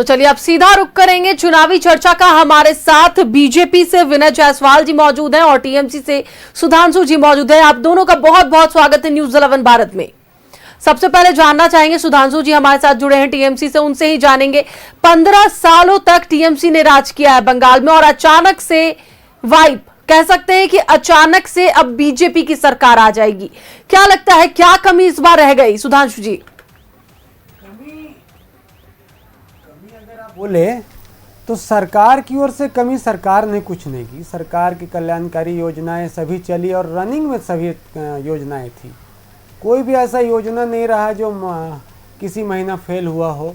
तो चलिए अब सीधा रुख करेंगे चुनावी चर्चा का। हमारे साथ बीजेपी से विनय जायसवाल जी मौजूद हैं और टीएमसी से सुधांशु जी मौजूद हैं। आप दोनों का बहुत बहुत स्वागत है न्यूज़ 11 भारत में। सबसे पहले जानना चाहेंगे, सुधांशु जी हमारे साथ जुड़े हैं टीएमसी से, उनसे ही जानेंगे। 15 सालों तक टीएमसी ने राज किया है बंगाल में और अचानक से वाइब कह सकते हैं कि अचानक से अब बीजेपी की सरकार आ जाएगी। क्या लगता है, क्या कमी इस बार रह गई? सुधांशु जी। बोले तो सरकार की ओर से कमी सरकार ने कुछ नहीं की। सरकार की कल्याणकारी योजनाएं सभी चली और रनिंग में सभी योजनाएं थी। कोई भी ऐसा योजना नहीं रहा जो किसी महीना फेल हुआ हो।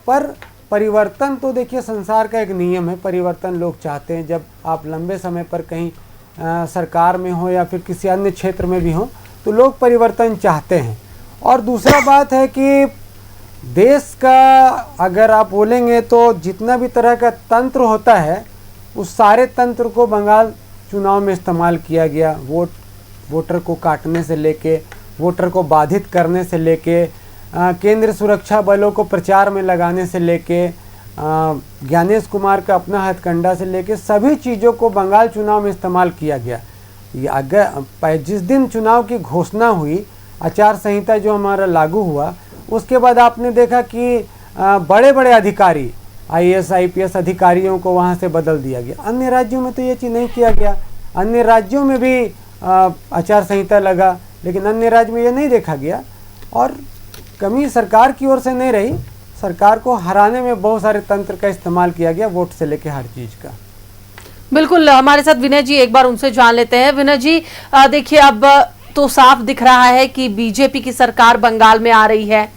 पर परिवर्तन तो देखिए संसार का एक नियम है, परिवर्तन लोग चाहते हैं। जब आप लंबे समय पर कहीं सरकार में हो या फिर किसी अन्य क्षेत्र में भी हो तो लोग परिवर्तन चाहते हैं। और दूसरा बात है कि देश का अगर आप बोलेंगे तो जितना भी तरह का तंत्र होता है उस सारे तंत्र को बंगाल चुनाव में इस्तेमाल किया गया। वोटर को काटने से लेके, वोटर को बाधित करने से लेके, केंद्र सुरक्षा बलों को प्रचार में लगाने से लेके, ज्ञानेश कुमार का अपना हथकंडा से लेके सभी चीज़ों को बंगाल चुनाव में इस्तेमाल किया गया। ये अगर जिस दिन चुनाव की घोषणा हुई, आचार संहिता जो हमारा लागू हुआ, उसके बाद आपने देखा कि बड़े बड़े अधिकारी, आईएएस आईपीएस अधिकारियों को वहाँ से बदल दिया गया। अन्य राज्यों में तो ये चीज़ नहीं किया गया। अन्य राज्यों में भी आचार संहिता लगा, लेकिन अन्य राज्य में ये नहीं देखा गया। और कमी सरकार की ओर से नहीं रही, सरकार को हराने में बहुत सारे तंत्र का इस्तेमाल किया गया, वोट से लेकर हर चीज़ का। बिल्कुल, हमारे साथ विनय जी, एक बार उनसे जान लेते हैं। विनय जी, देखिए अब तो साफ दिख रहा है कि बीजेपी की सरकार बंगाल में आ रही है,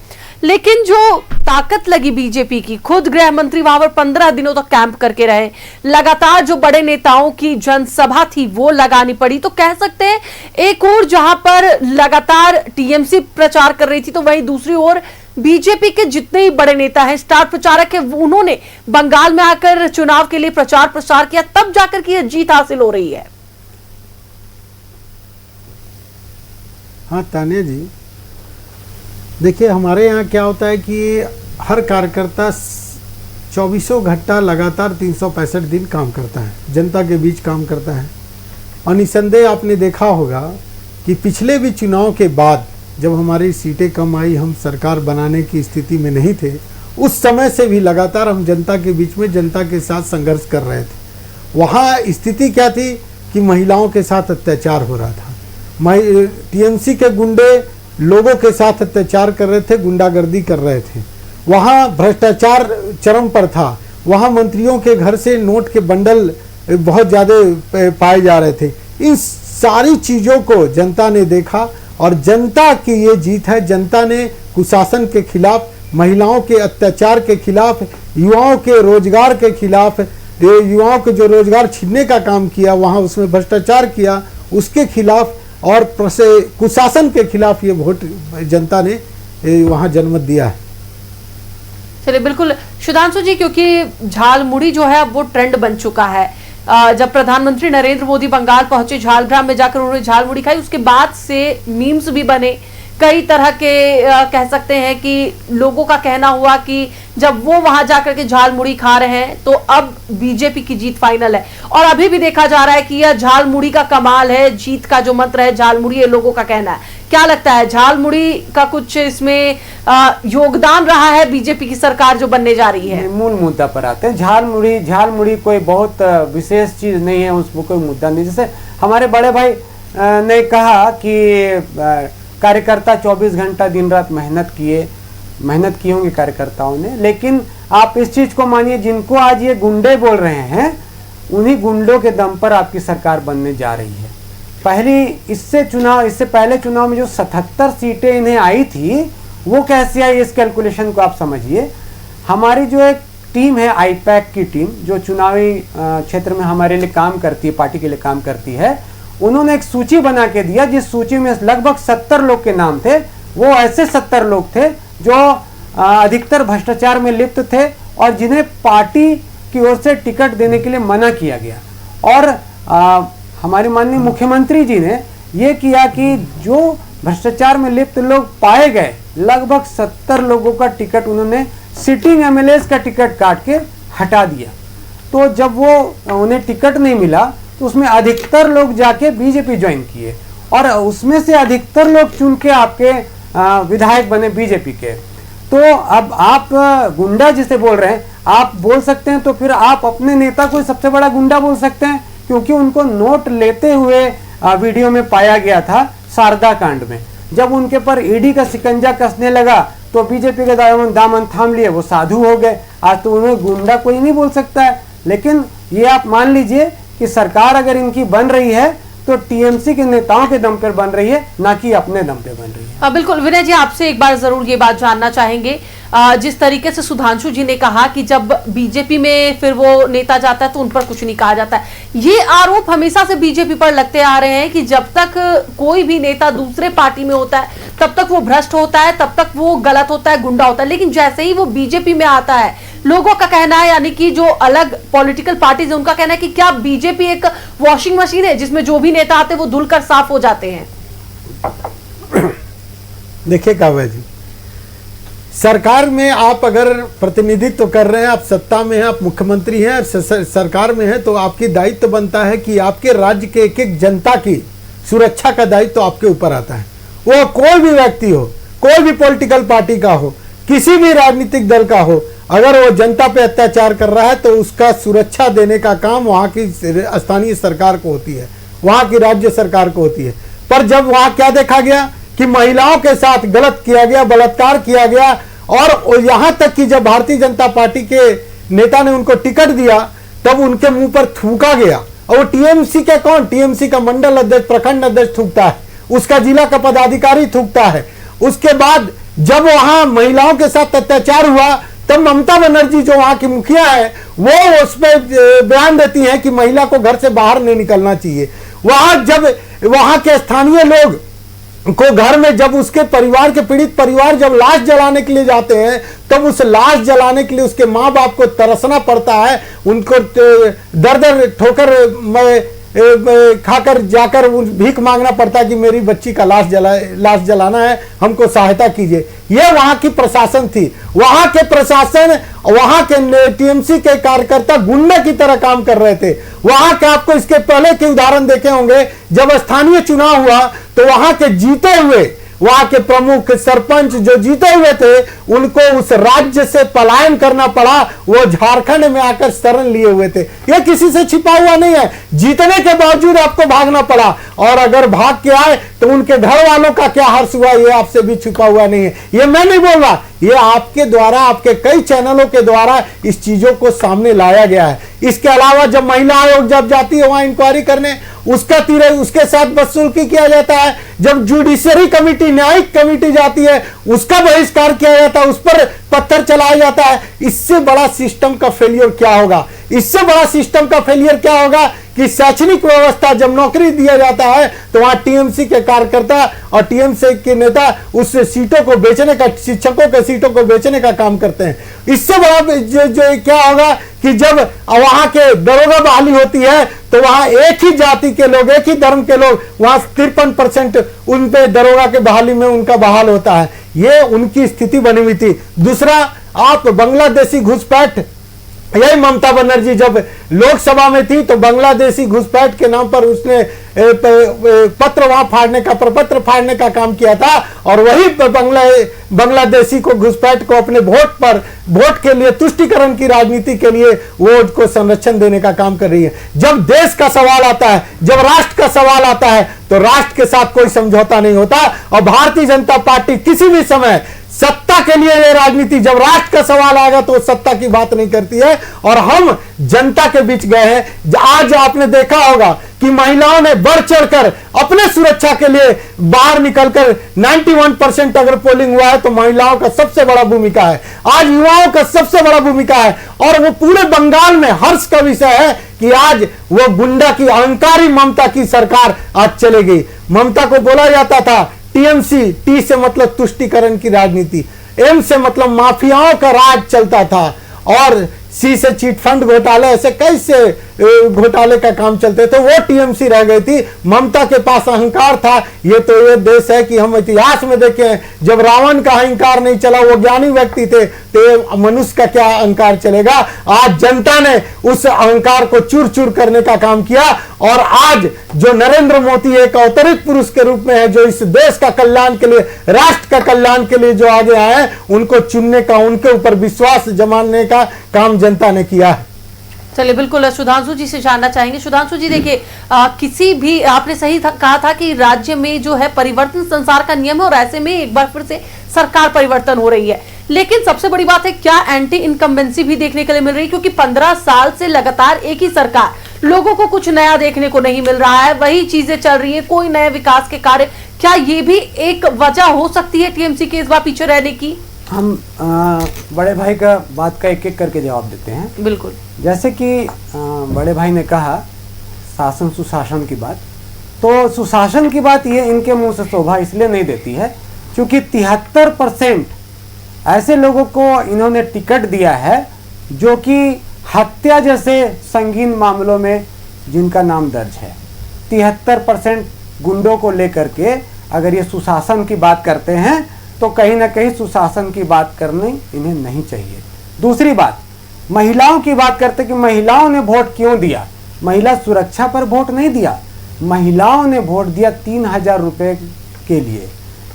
लेकिन जो ताकत लगी बीजेपी की, खुद गृह मंत्री वहां पर 15 दिनों तक कैंप करके रहे, लगातार जो बड़े नेताओं की जनसभा थी वो लगानी पड़ी। तो कह सकते हैं एक ओर जहां पर लगातार टीएमसी प्रचार कर रही थी तो वहीं दूसरी ओर बीजेपी के जितने ही बड़े नेता हैं, स्टार प्रचारक है, उन्होंने बंगाल में आकर चुनाव के लिए प्रचार प्रसार किया, तब जाकर की जीत हासिल हो रही है। हाँ तान्या जी, देखिए हमारे यहाँ क्या होता है कि हर कार्यकर्ता 24 घंटा लगातार 365 दिन काम करता है, जनता के बीच काम करता है। और निसंदेह आपने देखा होगा कि पिछले भी चुनाव के बाद जब हमारी सीटें कम आई, हम सरकार बनाने की स्थिति में नहीं थे, उस समय से भी लगातार हम जनता के बीच में जनता के साथ संघर्ष कर रहे थे। वहाँ स्थिति क्या थी कि महिलाओं के साथ अत्याचार हो रहा था। टीएमसी के गुंडे लोगों के साथ अत्याचार कर रहे थे, गुंडागर्दी कर रहे थे। वहाँ भ्रष्टाचार चरम पर था। वहाँ मंत्रियों के घर से नोट के बंडल बहुत ज़्यादा पाए जा रहे थे। इन सारी चीज़ों को जनता ने देखा और जनता की ये जीत है। जनता ने कुशासन के खिलाफ, महिलाओं के अत्याचार के खिलाफ, युवाओं के रोजगार के खिलाफ, युवाओं के जो रोजगार छीनने का काम किया, वहाँ उसमें भ्रष्टाचार किया, उसके खिलाफ और कुशासन के खिलाफ ये वोट जनता ने वहां जनमत दिया है। चलिए बिल्कुल सुधांशु जी, क्योंकि झालमुड़ी जो है अब वो ट्रेंड बन चुका है। जब प्रधानमंत्री नरेंद्र मोदी बंगाल पहुंचे, झालग्राम में जाकर उन्होंने झालमुड़ी खाई, उसके बाद से मीम्स भी बने, कई तरह के कह सकते हैं कि लोगों का कहना हुआ कि जब वो वहां जाकर के झालमुड़ी खा रहे हैं तो अब बीजेपी की जीत फाइनल है। और अभी भी देखा जा रहा है कि यह झालमुड़ी का कमाल है, जीत का जो मंत्र है झालमुड़ी, ये लोगों का कहना है। क्या लगता है, झालमुड़ी का कुछ इसमें योगदान रहा है बीजेपी की सरकार जो बनने जा रही है? मूल मुद्दा पर आते हैं। झालमुड़ी कोई बहुत विशेष चीज नहीं है, उसमें कोई मुद्दा नहीं। जैसे हमारे बड़े भाई ने कहा कि कार्यकर्ता 24 घंटा दिन रात मेहनत की होंगी कार्यकर्ताओं ने, लेकिन आप इस चीज को मानिए, जिनको आज ये गुंडे बोल रहे हैं, उन्हीं गुंडों के दम पर आपकी सरकार बनने जा रही है। इससे पहले चुनाव में जो 77 सीटें इन्हें आई थी, वो कैसे आई, इस कैलकुलेशन को आप समझिए। हमारी जो एक टीम है, आईपैक की टीम, जो चुनावी क्षेत्र में हमारे लिए काम करती है, पार्टी के लिए काम करती है, उन्होंने एक सूची बना के दिया, जिस सूची में लगभग 70 लोग के नाम थे। वो ऐसे 70 लोग थे जो अधिकतर भ्रष्टाचार में लिप्त थे और जिन्हें पार्टी की ओर से टिकट देने के लिए मना किया गया। और हमारे माननीय मुख्यमंत्री जी ने ये किया कि जो भ्रष्टाचार में लिप्त लोग पाए गए लगभग 70 लोगों का टिकट उन्होंने सिटिंग एमएलएस का टिकट काट के हटा दिया। तो जब वो उन्हें टिकट नहीं मिला तो उसमें अधिकतर लोग जाके बीजेपी ज्वाइन किए और उसमें से अधिकतर लोग चुन के आपके विधायक बने बीजेपी के। तो अब आप गुंडा जिसे बोल रहे हैं, आप बोल सकते हैं तो फिर आप अपने नेता को सबसे बड़ा गुंडा बोल सकते हैं, क्योंकि उनको नोट लेते हुए वीडियो में पाया गया था शारदा कांड में। जब उनके पर ईडी का शिकंजा कसने लगा तो बीजेपी के दामन थाम लिए, वो साधु हो गए। आज तो उन्हें गुंडा कोई नहीं बोल सकता है। लेकिन ये आप मान लीजिए कि सरकार अगर इनकी बन रही है तो टीएमसी के नेताओं के दम पर बन रही है, ना कि अपने दम पे बन रही है। बिल्कुल विनय जी, आपसे एक बार जरूर ये बात जानना चाहेंगे, जिस तरीके से सुधांशु जी ने कहा कि जब बीजेपी में फिर वो नेता जाता है तो उन पर कुछ नहीं कहा जाता है, ये आरोप हमेशा से बीजेपी पर लगते आ रहे हैं कि जब तक कोई भी नेता दूसरे पार्टी में होता है तब तक वो भ्रष्ट होता है, तब तक वो गलत होता है, गुंडा होता है। लेकिन जैसे ही वो बीजेपी में आता है, लोगों का कहना है, यानी कि जो अलग पॉलिटिकल पार्टीज है उनका कहना है कि क्या बीजेपी एक वॉशिंग मशीन है जिसमें जो भी नेता आते हैं वो धुलकर साफ हो जाते हैं। देखिए काव्या जी, सरकार में आप अगर प्रतिनिधित्व कर रहे हैं, आप सत्ता में हैं, आप मुख्यमंत्री हैं, सरकार में हैं, तो आपकी दायित्व बनता है कि आपके राज्य के एक एक जनता की सुरक्षा का दायित्व तो आपके ऊपर आता है। वो कोई भी व्यक्ति हो, कोई भी पॉलिटिकल पार्टी का हो, किसी भी राजनीतिक दल का हो, अगर वो जनता पे अत्याचार कर रहा है तो उसका सुरक्षा देने का काम वहां की स्थानीय सरकार को होती है, वहां की राज्य सरकार को होती है। पर जब वहां क्या देखा गया कि महिलाओं के साथ गलत किया गया, बलात्कार किया गया, और यहां तक कि जब भारतीय जनता पार्टी के नेता ने उनको टिकट दिया तब उनके मुंह पर थूका गया। और वो टीएमसी के कौन, टीएमसी का मंडल अध्यक्ष, प्रखंड अध्यक्ष थूकता है, उसका जिला का पदाधिकारी थूकता है। उसके बाद जब वहां महिलाओं के साथ अत्याचार हुआ तब ममता बनर्जी जो वहां की मुखिया है वो उस पर बयान देती हैं कि महिला को घर से बाहर नहीं निकलना चाहिए। वहां जब वहां के स्थानीय लोग को घर में जब उसके परिवार के पीड़ित परिवार जब लाश जलाने के लिए जाते हैं तब उस लाश जलाने के लिए उसके माँ बाप को तरसना पड़ता है, उनको दर दर ठोकर खाकर जाकर भीख मांगना पड़ता है कि मेरी बच्ची का लाश जलाना है, हमको सहायता कीजिए। ये वहां की प्रशासन थी। वहां के प्रशासन, वहां के टीएमसी के कार्यकर्ता गुंडे की तरह काम कर रहे थे। वहां के आपको इसके पहले के उदाहरण देखे होंगे, जब स्थानीय चुनाव हुआ तो वहां के जीते हुए, वहां के प्रमुख सरपंच जो जीते हुए थे उनको उस राज्य से पलायन करना पड़ा, वो झारखंड में आकर शरण लिए हुए थे। ये किसी से छिपा हुआ नहीं है, जीतने के बावजूद आपको भागना पड़ा, और अगर भाग के आए तो उनके घर वालों का क्या हर्ष हुआ ये आपसे भी छुपा हुआ नहीं है। ये मैं नहीं बोल रहा, ये आपके द्वारा, आपके कई चैनलों के द्वारा इस चीजों को सामने लाया गया है। इसके अलावा जब महिला आयोग जब जाती है वहां इंक्वायरी करने, उसका तीर उसके साथ बदसलूकी किया जाता है। जब जुडिशरी कमेटी, न्यायिक कमेटी जाती है उसका बहिष्कार किया जाता है, उस पर पत्थर चलाया जाता है। इससे बड़ा सिस्टम का फेलियर क्या होगा? इससे बड़ा सिस्टम का फेलियर क्या होगा कि शैक्षणिक व्यवस्था जब नौकरी दिया जाता है तो वहां टीएमसी के कार्यकर्ता और टीएमसी के नेता उस सीटों को बेचने का, शिक्षकों के सीटों को बेचने का काम करते हैं। इससे बड़ा जो क्या होगा कि जब वहां के दरोगा बहाली होती है तो वहां एक ही जाति के लोग, एक ही धर्म के लोग, वहां 53% उन पे दरोगा के बहाली में उनका बहाल होता है। ये उनकी स्थिति बनी हुई थी। दूसरा, आप बांग्लादेशी घुसपैठ, यही ममता बनर्जी जब लोकसभा में थी तो बांग्लादेशी घुसपैठ के नाम पर उसने पत्र वहां फाड़ने का, प्रपत्र फाड़ने का काम किया था, और वही बांग्लादेशी को घुसपैठ को अपने वोट के लिए, तुष्टिकरण की राजनीति के लिए वोट को संरक्षण देने का काम कर रही है। जब देश का सवाल आता है, जब राष्ट्र का सवाल आता है तो राष्ट्र के साथ कोई समझौता नहीं होता। और भारतीय जनता पार्टी किसी भी समय सत्ता के लिए ये राजनीति, जब राष्ट्र का सवाल आएगा तो सत्ता की बात नहीं करती है। और हम जनता के बीच गए हैं। आज आपने देखा होगा कि महिलाओं ने बढ़ चढ़कर अपने सुरक्षा के लिए बाहर निकलकर 91% अगर पोलिंग हुआ है तो महिलाओं का सबसे बड़ा भूमिका है। आज युवाओं का सबसे बड़ा भूमिका है। और वो पूरे बंगाल में हर्ष का विषय है कि आज वो गुंडा की, अहंकारी ममता की सरकार आज चले गई। ममता को बोला जाता था टीएमसी, टी से मतलब तुष्टिकरण की राजनीति, एम से मतलब माफियाओं का राज चलता था, और सी से चिट फंड घोटाले, ऐसे कैसे घोटाले का काम चलते थे, वो टीएमसी रह गई थी। ममता के पास अहंकार था। ये तो ये देश है कि हम इतिहास में देखे हैं, जब रावण का अहंकार नहीं चला, वो ज्ञानी व्यक्ति थे, तो मनुष्य का क्या अहंकार चलेगा। आज जनता ने उस अहंकार को चूर चूर करने का काम किया, और आज जो नरेंद्र मोदी एक अवतरित पुरुष के रूप में है, जो इस देश का कल्याण के लिए, राष्ट्र का कल्याण के लिए जो आगे आए हैं, उनको चुनने का, उनके ऊपर विश्वास जमाने का काम जनता ने किया है। चलिए, बिल्कुल सुधांशु जी से जानना चाहेंगे। सुधांशु जी, देखिए, किसी भी, आपने सही कहा था कि राज्य में जो है परिवर्तन संसार का नियम है, और ऐसे में एक बार फिर से सरकार परिवर्तन हो रही है। लेकिन सबसे बड़ी बात है, क्या एंटी इनकम्बेंसी भी देखने के लिए मिल रही है? क्योंकि 15 साल से लगातार एक ही सरकार, लोगों को कुछ नया देखने को नहीं मिल रहा है, वही चीजें चल रही है, कोई नए विकास के कार्य। क्या ये भी एक वजह हो सकती है टीएमसी के इस बार पीछे रहने की? हम बड़े भाई का बात का एक एक करके जवाब देते हैं। बिल्कुल। जैसे कि बड़े भाई ने कहा शासन सुशासन की बात, तो सुशासन की बात ये इनके मुंह से शोभा इसलिए नहीं देती है क्योंकि 73% ऐसे लोगों को इन्होंने टिकट दिया है जो कि हत्या जैसे संगीन मामलों में जिनका नाम दर्ज है। 73% गुंडों को लेकर के अगर ये सुशासन की बात करते हैं तो कहीं ना कहीं सुशासन की बात करनी इन्हें नहीं चाहिए। दूसरी बात, महिलाओं की बात करते कि महिलाओं ने वोट क्यों दिया। महिला सुरक्षा पर वोट नहीं दिया, महिलाओं ने वोट दिया 3000 रुपए के लिए,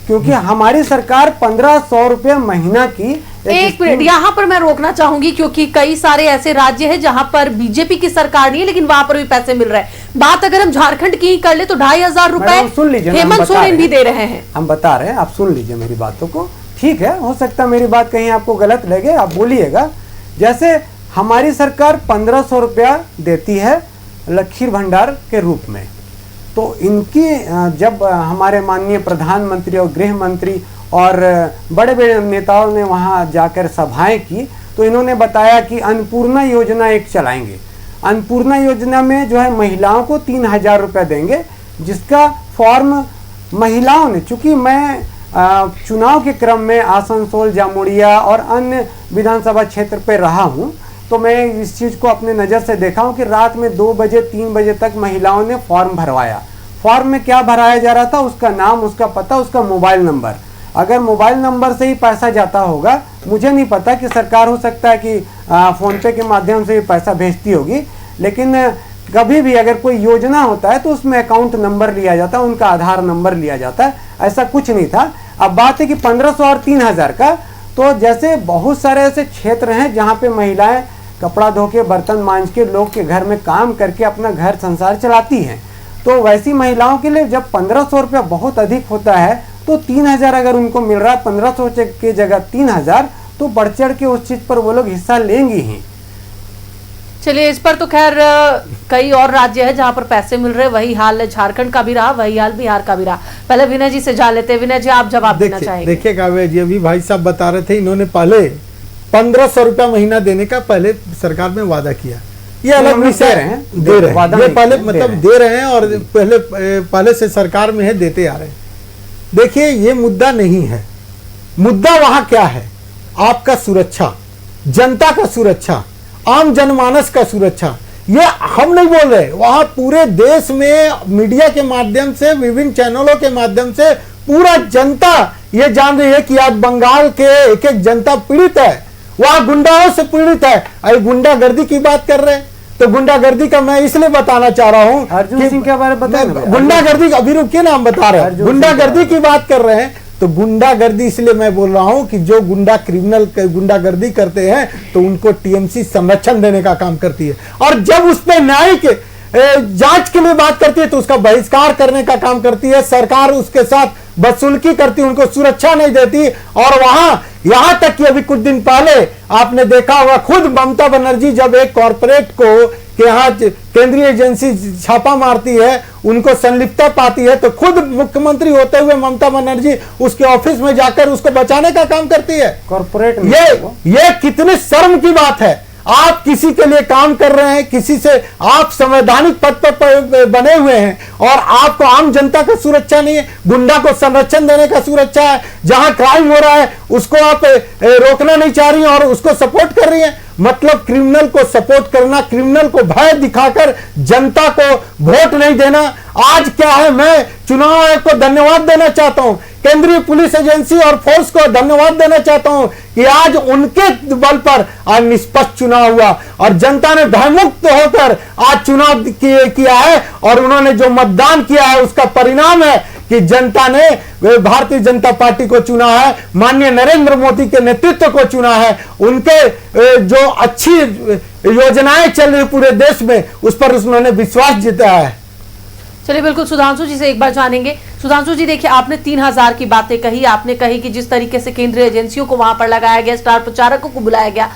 क्योंकि हमारी सरकार 1500 रुपए महीना की। एक मिनट यहाँ पर मैं रोकना चाहूंगी, क्योंकि कई सारे ऐसे राज्य हैं जहां पर बीजेपी की सरकार नहीं है, लेकिन वहां पर भी पैसे मिल रहे हैं। बात अगर हम झारखंड की ही कर ले तो 2500 रुपए सुन लीजिए, हेमंत सोरेन भी दे रहे हैं। हम बता रहे हैं, आप सुन लीजिए मेरी बातों को। ठीक है, हो सकता है मेरी बात कहीं आपको गलत लगे, आप बोलिएगा। जैसे हमारी सरकार 1500 रुपया देती है लखीर भंडार के रूप में, तो इनकी जब हमारे माननीय प्रधानमंत्री और गृह मंत्री और बड़े बड़े नेताओं ने वहां जाकर सभाएं की, तो इन्होंने बताया कि अन्नपूर्णा योजना एक चलाएंगे। अन्नपूर्णा योजना में जो है महिलाओं को 3000 रुपये देंगे, जिसका फॉर्म महिलाओं ने, चूंकि मैं चुनाव के क्रम में आसनसोल, जामुड़िया और अन्य विधानसभा क्षेत्र पे रहा हूँ, तो मैं इस चीज़ को अपने नज़र से देखा हूँ कि रात में 2 बजे 3 बजे तक महिलाओं ने फॉर्म भरवाया। फॉर्म में क्या भराया जा रहा था? उसका नाम, उसका पता, उसका मोबाइल नंबर। अगर मोबाइल नंबर से ही पैसा जाता होगा, मुझे नहीं पता कि सरकार हो सकता है कि फ़ोन पे के माध्यम से पैसा भेजती होगी, लेकिन कभी भी अगर कोई योजना होता है तो उसमें अकाउंट नंबर लिया जाता है, उनका आधार नंबर लिया जाता है। ऐसा कुछ नहीं था। अब बात है कि 1500 और 3000 का, तो जैसे बहुत सारे ऐसे क्षेत्र हैं जहाँ पे महिलाएं कपड़ा धो के, बर्तन मांज के, लोग के घर में काम करके अपना घर संसार चलाती हैं, तो वैसी महिलाओं के लिए जब 1500 रुपया बहुत अधिक होता है, तो 3000 अगर उनको मिल रहा है 1500 की जगह 3000, तो बढ़ चढ़ के उस चीज पर वो लोग हिस्सा लेंगे ही। चलिए, इस पर तो खैर कई और राज्य है जहां पर पैसे मिल रहे, वही हाल झारखंड का भी रहा, वही हाल बिहार का भी रहा। पहले विनय जी से जान लेते हैं। विनय जी, आप जवाब देना चाहेंगे? देखिए काव्या जी, अभी भाई साहब बता रहे थे, इन्होंने पहले 1500 रुपया महीना देने का पहले सरकार में वादा किया। ये अलग विषय है, दे रहे हैं, ये पहले मतलब दे रहे हैं और पहले से सरकार में है, देते आ रहे हैं। देखिए, ये मुद्दा नहीं है। मुद्दा वहां क्या है? आपका सुरक्षा, जनता का सुरक्षा, आम जनमानस का सुरक्षा। ये हम नहीं बोल रहे, वहां पूरे देश में मीडिया के माध्यम से, विभिन्न चैनलों के माध्यम से पूरा जनता ये जान रही है कि आज बंगाल के एक एक जनता पीड़ित है, वहां गुंडाओं से पीड़ित है। अरे गुंडागर्दी की बात कर रहे हैं, तो गुंडागर्दी का मैं इसलिए बताना चाह रहा हूं, अर्जुन सिंह के बारे में बताएं। गुंडागर्दी अभी रुकिए ना, हम बता रहे हैं, गुंडागर्दी की बात कर रहे हैं। तो गुंडागर्दी इसलिए मैं बोल रहा हूं कि जो गुंडा क्रिमिनल गुंडागर्दी करते हैं तो उनको टीएमसी संरक्षण देने का काम करती है, और जब उस पर न्यायिक जांच के लिए बात करती है तो उसका बहिष्कार करने का काम करती है। सरकार उसके साथ बदसलूकी करती, उनको सुरक्षा नहीं देती। और वहां यहां तक कि अभी कुछ दिन पहले आपने देखा होगा, खुद ममता बनर्जी जब एक कॉर्पोरेट को कि यहाँ केंद्रीय एजेंसी छापा मारती है, उनको संलिप्तता पाती है, तो खुद मुख्यमंत्री होते हुए ममता बनर्जी उसके ऑफिस में जाकर उसको बचाने का काम करती है। कॉर्पोरेट ये कितनी शर्म की बात है। आप किसी के लिए काम कर रहे हैं, किसी से आप संवैधानिक पद पर बने हुए हैं, और आपको आम जनता का सुरक्षा नहीं है, गुंडा को संरक्षण देने का सुरक्षा है। जहां क्राइम हो रहा है उसको आप रोकना नहीं चाह रही हैं और उसको सपोर्ट कर रही हैं। मतलब क्रिमिनल को सपोर्ट करना, क्रिमिनल को भय दिखाकर जनता को वोट नहीं देना। आज क्या है, मैं चुनाव आयोग को धन्यवाद देना चाहता हूं, केंद्रीय पुलिस एजेंसी और फोर्स को धन्यवाद देना चाहता हूं कि आज उनके बल पर आज निष्पक्ष चुनाव हुआ और जनता ने भयमुक्त होकर आज चुनाव किया है। और उन्होंने जो मतदान किया है उसका परिणाम है कि जनता ने भारतीय जनता पार्टी को चुना है, माननीय नरेंद्र मोदी के नेतृत्व को चुना है। उनके जो अच्छी योजनाएं चल रही पूरे देश में, उस पर उन्होंने विश्वास जीता है। चलिए, बिल्कुल सुधांशु जी से एक बार जानेंगे। सुधांशु जी, देखिए, आपने 3000 की बातें कही, आपने कही कि जिस तरीके से केंद्रीय एजेंसियों को वहां पर लगाया गया, स्टार प्रचारकों को बुलाया गया,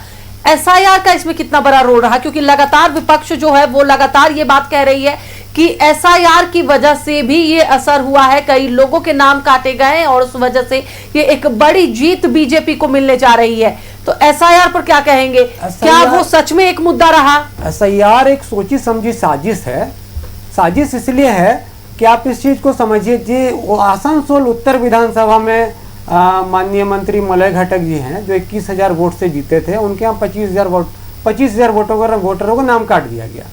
एसआईआर का इसमें कितना बड़ा रोल रहा? क्योंकि लगातार विपक्ष जो है वो लगातार ये बात कह रही है कि एसआईआर की वजह से भी ये असर हुआ है, कई लोगों के नाम काटे गए और उस वजह से ये एक बड़ी जीत बीजेपी को मिलने जा रही है। तो एसआईआर पर क्या कहेंगे? क्या वो सच में एक मुद्दा रहा? एसआईआर एक सोची समझी साजिश है। साजिश इसलिए है कि आप इस चीज को समझिए जी, वो आसनसोल उत्तर विधानसभा में माननीय मंत्री मलय घटक जी हैं जो 21,000 वोट से जीते थे, उनके यहाँ 25,000 वोटरों को नाम काट दिया गया।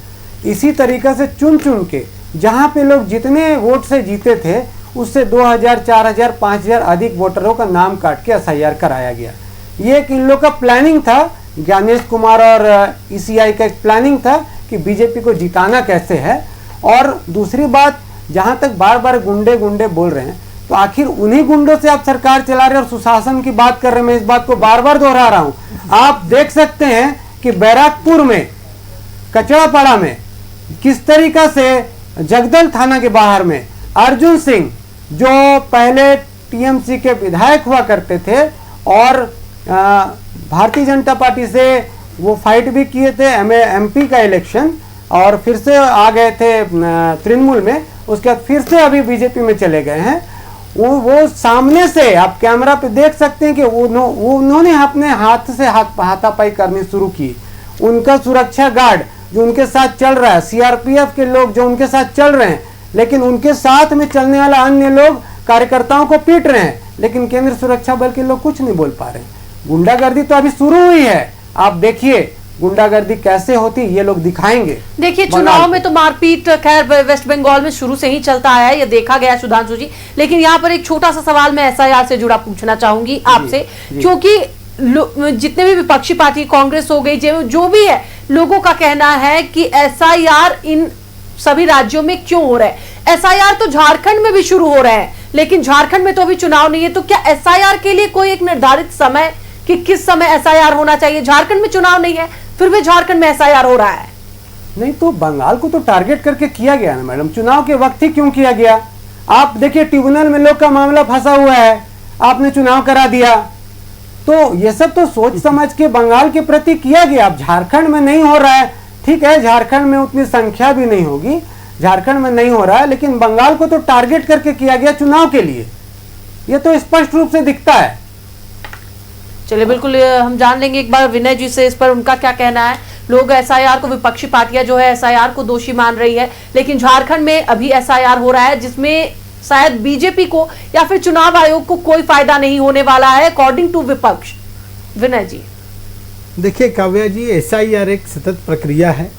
इसी तरीके से चुन चुन के जहाँ पे लोग जितने वोट से जीते थे उससे 2,000, 4,000, 5,000 अधिक वोटरों का नाम काट के एसआईआर कराया गया। ये एक इन लोग का प्लानिंग था, ज्ञानेश कुमार और ईसीआई का एक प्लानिंग था कि बीजेपी को जिताना कैसे है। और दूसरी बात, जहाँ तक बार बार गुंडे गुंडे बोल रहे हैं, तो आखिर उन्हीं गुंडों से आप सरकार चला रहे हैं और सुशासन की बात कर रहे हैं। मैं इस बात को बार बार दोहरा रहा हूँ। आप देख सकते हैं कि बैराकपुर में, कचरापाड़ा में किस तरीका से जगदल थाना के बाहर में अर्जुन सिंह, जो पहले टीएमसी के विधायक हुआ करते थे और भारतीय जनता पार्टी से वो फाइट भी किए थे एमपी का इलेक्शन, और फिर से आ गए थे तृणमूल में, उसके बाद फिर से अभी बीजेपी में चले गए हैं। वो सामने से आप कैमरा पे देख सकते हैं कि उन्होंने अपने हाथ से हाथापाई करनी शुरू की। उनका सुरक्षा गार्ड जो उनके साथ चल रहा है, सीआरपीएफ के लोग जो उनके साथ चल रहे हैं, लेकिन उनके साथ में चलने वाला अन्य लोग कार्यकर्ताओं को पीट रहे हैं, लेकिन केंद्रीय सुरक्षा बल के लोग कुछ नहीं बोल पा रहे हैं। गुंडागर्दी तो अभी शुरू हुई है, आप देखिए गुंडागर्दी कैसे होती ये लोग दिखाएंगे। देखिए, चुनाव में तो मारपीट खैर वेस्ट बंगाल में शुरू से ही चलता आया है, ये देखा गया सुधांशु जी। लेकिन यहाँ पर एक छोटा सा सवाल मैं एसआईआर से जुड़ा पूछना चाहूंगी आपसे, क्योंकि जितने भी विपक्षी पार्टी, कांग्रेस हो गई, जो भी है, लोगों का कहना है कि एसआईआर इन सभी राज्यों में क्यों हो रहा है। एसआईआर तो झारखंड में भी शुरू हो रहा है, लेकिन झारखंड में तो अभी चुनाव नहीं है। तो क्या एसआईआर के लिए कोई एक निर्धारित समय कि किस समय एसआईआर होना चाहिए? झारखंड में चुनाव नहीं है, फिर भी झारखंड में एसआईआर हो रहा है। नहीं तो बंगाल को तो टारगेट करके किया गया ना मैडम, चुनाव के वक्त ही क्यों किया गया? आप देखिए, ट्रिब्यूनल में लोग का मामला फंसा हुआ है, आपने चुनाव करा दिया। तो ये सब तो सोच समझ के बंगाल के प्रति किया गया। अब झारखंड में नहीं हो रहा है, ठीक है, झारखंड में उतनी संख्या भी नहीं होगी, झारखंड में नहीं हो रहा है, लेकिन बंगाल को तो टारगेट करके किया गया चुनाव के लिए, ये तो स्पष्ट रूप से दिखता है। चलिए, बिल्कुल हम जान लेंगे एक बार विनय जी से इस पर उनका क्या कहना है। लोग एसआईआर को, विपक्षी पार्टियां जो है एसआईआर को दोषी मान रही है, लेकिन झारखंड में अभी एसआईआर हो रहा है जिसमें शायद बीजेपी को या फिर चुनाव आयोग को कोई फायदा नहीं होने वाला है, अकॉर्डिंग टू विपक्ष। विनय जी, देखिए काव्या जी, एसआईआर एक सतत प्रक्रिया है।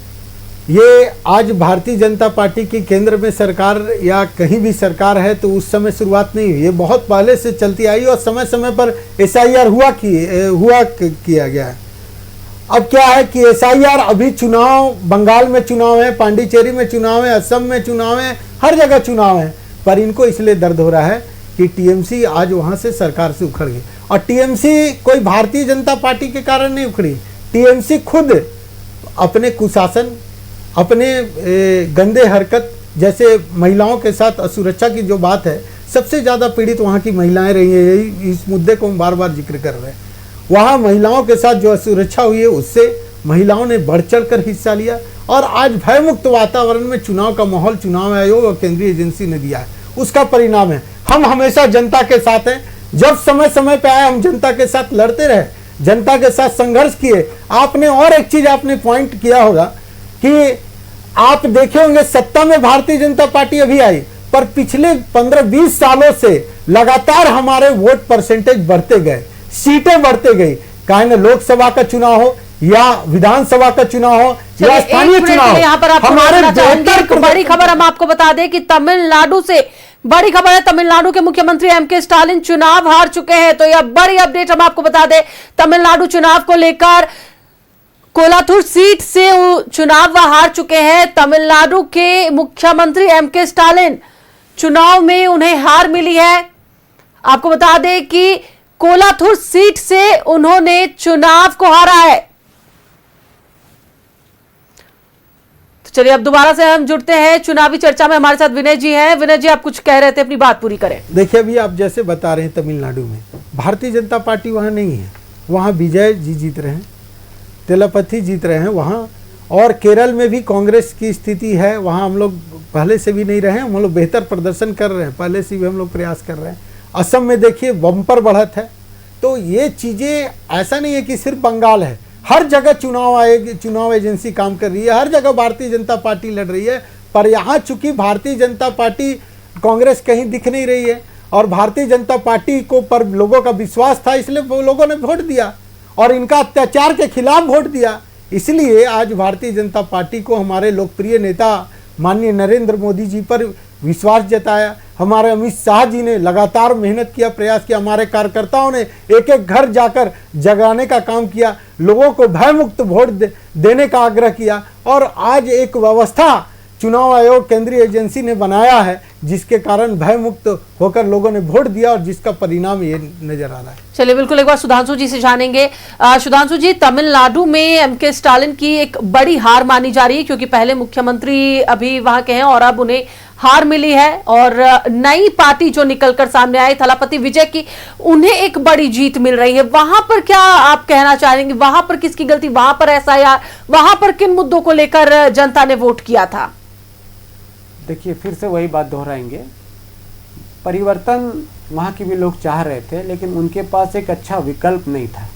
ये आज भारतीय जनता पार्टी की केंद्र में सरकार या कहीं भी सरकार है तो उस समय शुरुआत नहीं हुई, ये बहुत पहले से चलती आई और समय समय पर एसआईआर किया गया है। अब क्या है कि एसआईआर, अभी चुनाव, बंगाल में चुनाव है, पांडिचेरी में चुनाव है, असम में चुनाव है, हर जगह चुनाव है, पर इनको इसलिए दर्द हो रहा है कि टीएमसी आज वहां से सरकार से उखड़ गई। और टीएमसी कोई भारतीय जनता पार्टी के कारण नहीं उखड़ी, टीएमसी खुद अपने कुशासन, अपने गंदे हरकत, जैसे महिलाओं के साथ असुरक्षा की जो बात है, सबसे ज़्यादा पीड़ित वहाँ की महिलाएं रही हैं। यही इस मुद्दे को हम बार बार जिक्र कर रहे हैं। वहाँ महिलाओं के साथ जो असुरक्षा हुई है उससे महिलाओं ने बढ़ चढ़ कर हिस्सा लिया और आज भयमुक्त वातावरण में चुनाव का माहौल चुनाव आयोग और केंद्रीय एजेंसी ने दिया है, उसका परिणाम है। हम हमेशा जनता के साथ हैं, जब समय समय पे आए हम जनता के साथ लड़ते रहे, जनता के साथ संघर्ष किए। आपने और एक चीज आपने पॉइंट किया होगा कि आप देखे होंगे सत्ता में भारतीय जनता पार्टी अभी आई, पर पिछले 15-20 सालों से लगातार हमारे वोट परसेंटेज बढ़ते गए, सीटें बढ़ते गई। चाहे लोकसभा का चुनाव हो या विधानसभा का चुनाव हो या स्थानीय चुनाव, यहाँ पर आपको हमारे एक बड़ी खबर हम आपको बता दें कि तमिलनाडु से बड़ी खबर है। तमिलनाडु के मुख्यमंत्री एमके स्टालिन चुनाव हार चुके हैं। तो यह बड़ी अपडेट हम आपको बता दें, तमिलनाडु चुनाव को लेकर कोलाथुर सीट से चुनाव वह हार चुके हैं। तमिलनाडु के मुख्यमंत्री एमके स्टालिन, चुनाव में उन्हें हार मिली है। आपको बता दें कि कोलाथुर सीट से उन्होंने चुनाव को हारा है। तो चलिए अब दोबारा से हम जुड़ते हैं चुनावी चर्चा में। हमारे साथ विनय जी हैं। विनय जी, आप कुछ कह रहे थे, अपनी बात पूरी करें। देखिए, अभी आप जैसे बता रहे हैं तमिलनाडु में भारतीय जनता पार्टी वहाँ नहीं है, वहाँ विजय जी जीत रहे हैं, तेलपथी जीत रहे हैं वहाँ। और केरल में भी कांग्रेस की स्थिति है, वहाँ हम लोग पहले से भी नहीं रहे हैं, हम लोग बेहतर प्रदर्शन कर रहे हैं, पहले से भी हम लोग प्रयास कर रहे हैं। असम में देखिए बम्पर बढ़त है। तो ये चीज़ें ऐसा नहीं है कि सिर्फ बंगाल है, हर जगह चुनाव एजेंसी काम कर रही है, हर जगह भारतीय जनता पार्टी लड़ रही है। पर यहाँ चूंकि भारतीय जनता पार्टी, कांग्रेस कहीं दिख नहीं रही है और भारतीय जनता पार्टी को पर लोगों का विश्वास था, इसलिए वो लोगों ने वोट दिया और इनका अत्याचार के खिलाफ वोट दिया। इसलिए आज भारतीय जनता पार्टी को हमारे लोकप्रिय नेता माननीय नरेंद्र मोदी जी पर विश्वास जताया। हमारे अमित शाह जी ने लगातार मेहनत किया, प्रयास किया, हमारे कार्यकर्ताओं ने एक एक घर जाकर जगाने का काम किया, लोगों को भयमुक्त वोट देने का आग्रह किया। और आज एक व्यवस्था चुनाव आयोग केंद्रीय एजेंसी ने बनाया है, जिसके कारण भयमुक्त होकर लोगों ने वोट दिया और जिसका परिणाम ये नजर आ रहा है। चलिए बिल्कुल, एक बार सुधांशु जी से जानेंगे। सुधांशु जी, तमिलनाडु में एमके स्टालिन की एक बड़ी हार मानी जा रही है, क्योंकि पहले मुख्यमंत्री अभी वहां के हैं और अब उन्हें हार मिली है और नई पार्टी जो निकलकर सामने आई थलापति विजय की, उन्हें एक बड़ी जीत मिल रही है। वहां पर क्या आप कहना चाहेंगे, वहां पर किसकी गलती, वहां पर एसआईआर, वहां पर किन मुद्दों को लेकर जनता ने वोट किया था? देखिए, फिर से वही बात दोहराएंगे, परिवर्तन वहाँ के भी लोग चाह रहे थे, लेकिन उनके पास एक अच्छा विकल्प नहीं था।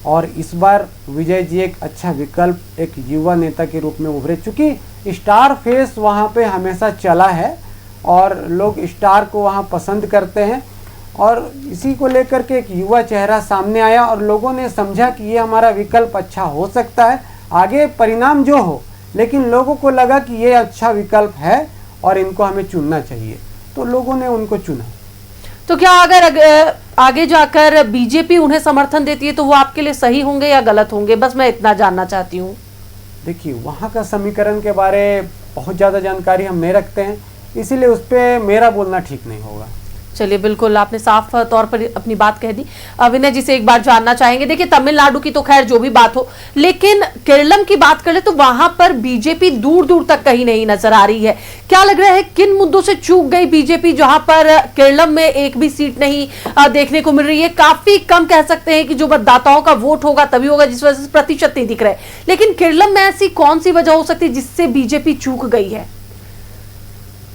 और इस बार विजय जी एक अच्छा विकल्प, एक युवा नेता के रूप में उभरे। चूँकि स्टार फेस वहाँ पे हमेशा चला है और लोग स्टार को वहाँ पसंद करते हैं, और इसी को लेकर के एक युवा चेहरा सामने आया और लोगों ने समझा कि ये हमारा विकल्प अच्छा हो सकता है, आगे परिणाम जो हो, लेकिन लोगों को लगा कि ये अच्छा विकल्प है और इनको हमें चुनना चाहिए, तो लोगों ने उनको चुना। तो क्या अगर आगे जाकर बीजेपी उन्हें समर्थन देती है तो वो आपके लिए सही होंगे या गलत होंगे? बस मैं इतना जानना चाहती हूँ। देखिए, वहाँ का समीकरण के बारे बहुत ज़्यादा जानकारी हम नहीं रखते हैं, इसीलिए उस पर मेरा बोलना ठीक नहीं होगा। चलिए बिल्कुल, आपने साफ तौर पर अपनी बात कह दी। विनय जी से एक बात जानना चाहेंगे। देखिए, तमिलनाडु की तो खैर जो भी बात हो, लेकिन केरलम की बात करें तो वहां पर बीजेपी दूर दूर तक कहीं नहीं नजर आ रही है। क्या लग रहा है किन मुद्दों से चूक गई बीजेपी, जहां पर केरलम में एक भी सीट नहीं देखने को मिल रही है? काफी कम कह सकते हैं कि जो मतदाताओं का वोट होगा तभी होगा, जिस वजह से प्रतिशत नहीं दिख रहे। लेकिन केरलम में ऐसी कौन सी वजह हो सकती है जिससे बीजेपी चूक गई है?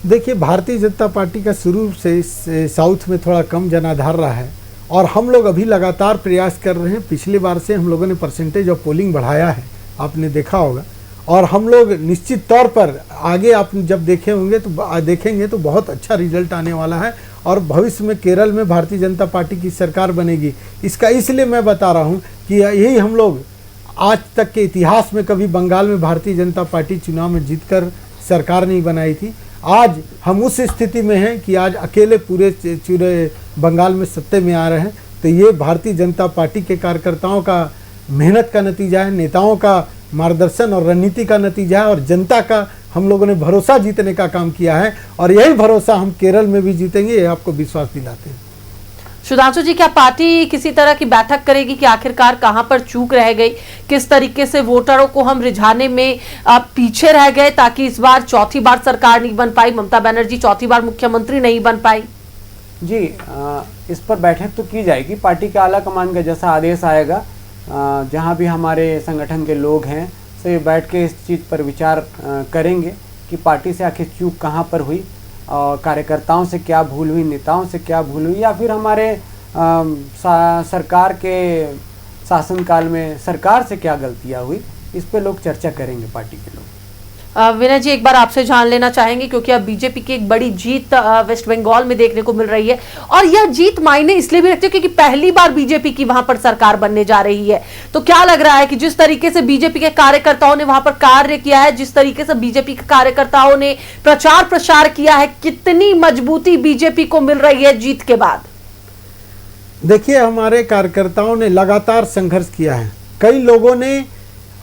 देखिए, भारतीय जनता पार्टी का शुरू से साउथ में थोड़ा कम जनाधार रहा है और हम लोग अभी लगातार प्रयास कर रहे हैं। पिछली बार से हम लोगों ने परसेंटेज ऑफ पोलिंग बढ़ाया है, आपने देखा होगा, और हम लोग निश्चित तौर पर आगे आप जब देखेंगे तो बहुत अच्छा रिजल्ट आने वाला है और भविष्य में केरल में भारतीय जनता पार्टी की सरकार बनेगी। इसका इसलिए मैं बता रहा हूँ कि यही हम लोग आज तक के इतिहास में कभी बंगाल में भारतीय जनता पार्टी चुनाव में जीतकर सरकार नहीं बनाई थी। आज हम उस स्थिति में हैं कि आज अकेले पूरे बंगाल में सत्ते में आ रहे हैं। तो ये भारतीय जनता पार्टी के कार्यकर्ताओं का मेहनत का नतीजा है, नेताओं का मार्गदर्शन और रणनीति का नतीजा है और जनता का हम लोगों ने भरोसा जीतने का काम किया है और यही भरोसा हम केरल में भी जीतेंगे, ये आपको विश्वास दिलाते हैं। सुधांशु जी, क्या पार्टी किसी तरह की बैठक करेगी कि आखिरकार कहां पर चूक रह गई, किस तरीके से वोटरों को हम रिझाने में पीछे रह गए ताकि इस बार चौथी बार सरकार नहीं बन पाई, ममता बनर्जी चौथी बार मुख्यमंत्री नहीं बन पाई? जी, इस पर बैठक तो की जाएगी, पार्टी के आला कमान का जैसा आदेश आएगा, जहां भी हमारे संगठन के लोग हैं सभी बैठ के इस चीज़ पर विचार करेंगे कि पार्टी से आखिर चूक कहां पर हुई और कार्यकर्ताओं से क्या भूल हुई, नेताओं से क्या भूल हुई, या फिर हमारे सरकार के शासनकाल में सरकार से क्या गलतियां हुई, इस पे लोग चर्चा करेंगे पार्टी के लोग। विनय जी, एक बार आपसे जान लेना चाहेंगे क्योंकि अब बीजेपी की एक बड़ी जीत वेस्ट बंगाल में देखने को मिल रही है, और यह जीत मायने इसलिए भी रखती है क्योंकि पहली बार बीजेपी की वहां पर सरकार बनने जा रही है। तो क्या लग रहा है कि जिस तरीके से बीजेपी के कार्यकर्ताओं ने वहां पर कार्य किया है, जिस तरीके से बीजेपी के कार्यकर्ताओं ने प्रचार प्रसार किया है, कितनी मजबूती बीजेपी को मिल रही है जीत के बाद? देखिए, हमारे कार्यकर्ताओं ने लगातार संघर्ष किया है। कई लोगों ने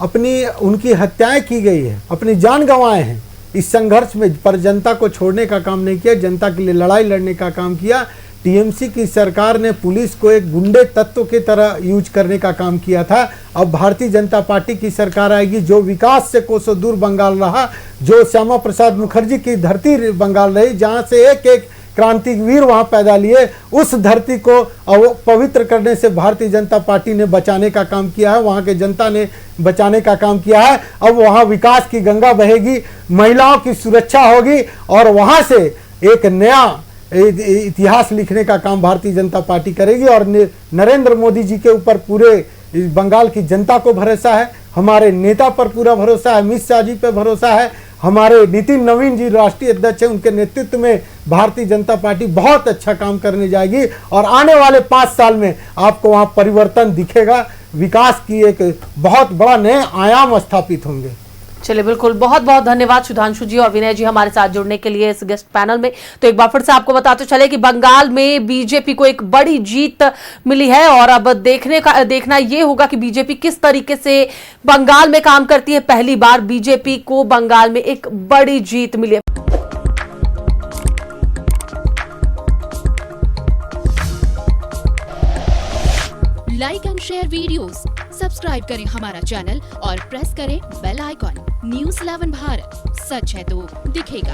उनकी हत्याएं की गई है, अपनी जान गंवाए हैं इस संघर्ष में, पर जनता को छोड़ने का काम नहीं किया, जनता के लिए लड़ाई लड़ने का काम किया। टीएमसी की सरकार ने पुलिस को एक गुंडे तत्व की तरह यूज करने का काम किया था। अब भारतीय जनता पार्टी की सरकार आएगी, जो विकास से कोसों दूर बंगाल रहा, जो श्यामा प्रसाद मुखर्जी की धरती बंगाल रही, जहां से एक एक क्रांतिवीर वहां पैदा लिए, उस धरती को पवित्र करने से भारतीय जनता पार्टी ने बचाने का काम किया है, वहां के जनता ने बचाने का काम किया है। अब वहां विकास की गंगा बहेगी, महिलाओं की सुरक्षा होगी, और वहां से एक नया इतिहास लिखने का काम भारतीय जनता पार्टी करेगी। और नरेंद्र मोदी जी के ऊपर पूरे बंगाल की जनता को भरोसा है, हमारे नेता पर पूरा भरोसा है, अमित शाह जी पे भरोसा है, हमारे नितिन नवीन जी राष्ट्रीय अध्यक्ष हैं, उनके नेतृत्व में भारतीय जनता पार्टी बहुत अच्छा काम करने जाएगी। और आने वाले 5 साल में आपको वहां परिवर्तन दिखेगा, विकास की एक बहुत बड़ा नए आयाम स्थापित होंगे। चलिए, बिल्कुल, बहुत बहुत धन्यवाद सुधांशु जी और विनय जी हमारे साथ जुड़ने के लिए इस गेस्ट पैनल में। तो एक बार फिर से आपको बताते चले कि बंगाल में बीजेपी को एक बड़ी जीत मिली है, और अब देखना ये होगा कि बीजेपी किस तरीके से बंगाल में काम करती है। पहली बार बीजेपी को बंगाल में एक बड़ी जीत मिली है। Like and share videos, subscribe करें हमारा चैनल और प्रेस करें बेल आइकॉन। न्यूज़ 11 भारत, सच है तो दिखेगा।